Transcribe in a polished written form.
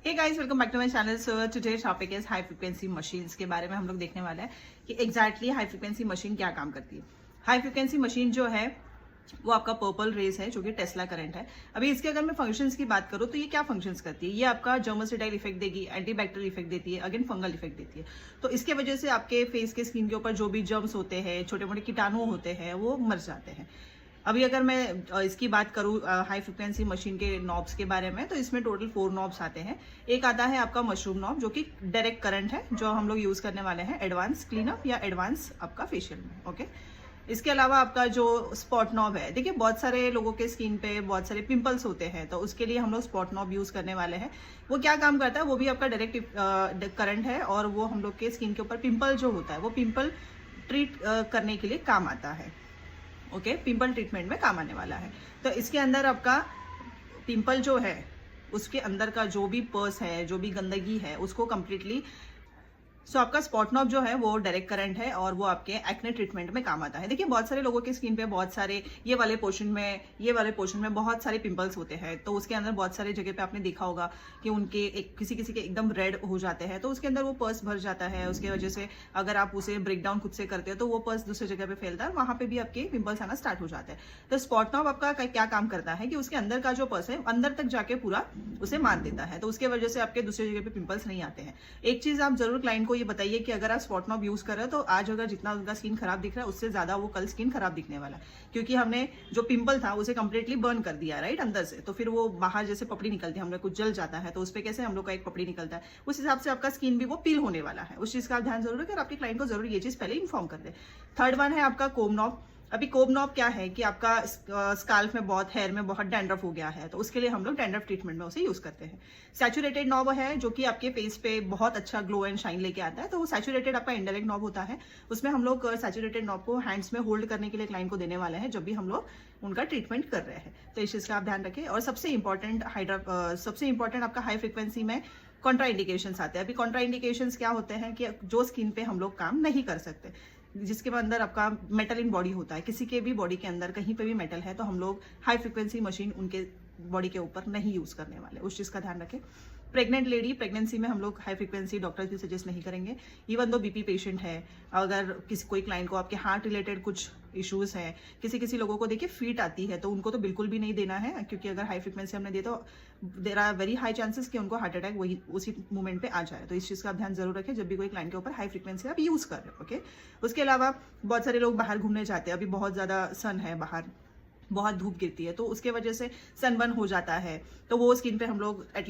Hey guys, welcome back to my channel. So today's topic is high frequency machines के बारे में हम लोग देखने वाले हैं कि एग्जैक्टली हाई फ्रीक्वेंसी मशीन क्या काम करती है। हाई फ्रीक्वेंसी मशीन जो है वो आपका पर्पल रेज है, जो कि टेस्ला करंट है। अभी इसके अगर मैं फंक्शंस की बात करूँ तो ये क्या फंक्शंस करती है। ये आपका जर्मोसिडाइल इफेक्ट देगी, एंटीबैक्टीरियल इफेक्ट देती है, अगेन फंगल इफेक्ट देती है। तो इसके वजह से आपके फेस के स्किन के ऊपर जो भी जर्म्स होते हैं, छोटे मोटे कीटाणु होते हैं, वो मर जाते हैं। अभी अगर मैं इसकी बात करूँ हाई फ्रिक्वेंसी मशीन के नॉब्स के बारे में, तो इसमें टोटल 4 नॉब्स आते हैं। एक आता है आपका मशरूम नॉब, जो कि डायरेक्ट करंट है, जो हम लोग यूज करने वाले हैं एडवांस क्लीनअप या एडवांस आपका फेशियल में। ओके, इसके अलावा आपका जो स्पॉट नॉब है, देखिए बहुत सारे लोगों के स्किन पे बहुत सारे पिंपल्स होते हैं, तो उसके लिए हम लोग स्पॉट नॉब यूज करने वाले हैं। वो क्या काम करता है, वो भी आपका डायरेक्ट करंट है, और वो हम लोग के स्किन के ऊपर पिंपल जो होता है वो पिंपल ट्रीट करने के लिए काम आता है। ओके, पिंपल ट्रीटमेंट में काम आने वाला है। तो इसके अंदर आपका पिंपल जो है, उसके अंदर का जो भी पर्स है, जो भी गंदगी है, उसको कंप्लीटली आपका स्पॉट नॉब जो है वो डायरेक्ट करंट है, और वो आपके एक्ने ट्रीटमेंट में काम आता है। देखिए बहुत सारे लोगों के स्किन पे बहुत सारे ये वाले पोर्शन में बहुत सारे पिंपल्स होते हैं। तो उसके अंदर बहुत सारे जगह पे आपने देखा होगा कि उनके किसी किसी के एकदम रेड हो जाते हैं, तो उसके अंदर वो पर्स भर जाता है। उसके वजह से अगर आप उसे ब्रेक डाउन खुद से करते हो तो वो पर्स दूसरी जगह पे फैलता है, वहां पे भी आपके पिंपल्स आना स्टार्ट हो जाते हैं। तो स्पॉट नॉब आपका क्या काम करता है कि उसके अंदर का जो पर्स है अंदर तक जाके पूरा उसे मान देता है, तो उसके वजह से आपके दूसरी जगह पे पिंपल्स नहीं आते हैं। एक चीज आप जरूर क्लाइंट को ये बताइए कि अगर आप स्पॉट नॉब यूज कर रहे हो तो आज अगर जितना उनका स्किन खराब दिख रहा है, उससे ज्यादा वो कल स्किन खराब दिखने वाला है, क्योंकि हमने जो पिंपल था उसे कंप्लीटली बर्न कर दिया, राइट, अंदर से। तो फिर वो बाहर जैसे पपड़ी निकलती है, हम लोग कुछ जल जाता है तो उस पर कैसे हम लोग का एक पपड़ी निकलता है, उस हिसाब से आपका स्किन भी वो पील होने वाला है। उस चीज का आप ध्यान जरूर रखें और आपके क्लाइंट को जरूर ये चीज पहले इन्फॉर्म कर दे। थर्ड वन है आपका कोम नॉब। अभी कोम नॉब क्या है कि आपका स्काल्फ में बहुत, हेयर में बहुत डैंड्रफ हो गया है, तो उसके लिए हम लोग डैंड्रफ ट्रीटमेंट में उसे यूज करते हैं। सैचुरेटेड नॉब है, जो कि आपके फेस पे बहुत अच्छा ग्लो एंड शाइन लेके आता है। तो वो सैचुरेटेड आपका इनडायरेक्ट नॉब होता है। उसमें हम लोग सैचुरेटेड नॉब को हैंड्स में होल्ड करने के लिए क्लाइंट को देने वाले हैं जब भी हम लोग उनका ट्रीटमेंट कर रहे हैं। तो इस चीज का आप ध्यान रखें। और सबसे इंपॉर्टेंट आपका हाई फ्रिक्वेंसी में कॉन्ट्रा इंडिकेशंस आते हैं। अभी कॉन्ट्रा इंडिकेशंस क्या होते हैं कि जो स्किन पे हम लोग काम नहीं कर सकते, जिसके अंदर आपका मेटल इन बॉडी होता है, किसी के भी बॉडी के अंदर कहीं पे भी मेटल है, तो हम लोग हाई फ्रिक्वेंसी मशीन उनके बॉडी के ऊपर नहीं यूज करने वाले। उस चीज का ध्यान रखें। प्रेग्नेंट लेडी, प्रेगनेंसी में हम लोग हाई फ्रिक्वेंसी डॉक्टर भी सजेस्ट नहीं करेंगे। इवन दो बीपी पेशेंट है, अगर कोई क्लाइंट को आपके हार्ट रिलेटेड कुछ इश्यूज है, किसी लोगों को देखिए फीट आती है, तो उनको तो बिल्कुल भी नहीं देना है, क्योंकि अगर हाई फ्रिक्वेंसी हमने दिया तो there are very high chances कि उनको हार्ट अटैक वही उसी मूवमेंट पे आ जाए। तो इस चीज का आप ध्यान जरूर रखें जब भी कोई क्लाइंट के ऊपर हाई फ्रिक्वेंसी आप यूज कर रहे हो। ओके, उसके अलावा बहुत सारे लोग बाहर घूमने जाते हैं। अभी बहुत ज्यादा सन है बाहर, बहुत धूप गिरती है, तो उसके वजह से सनबर्न हो जाता है, तो वो स्किन पे हम लोग एटलीस्ट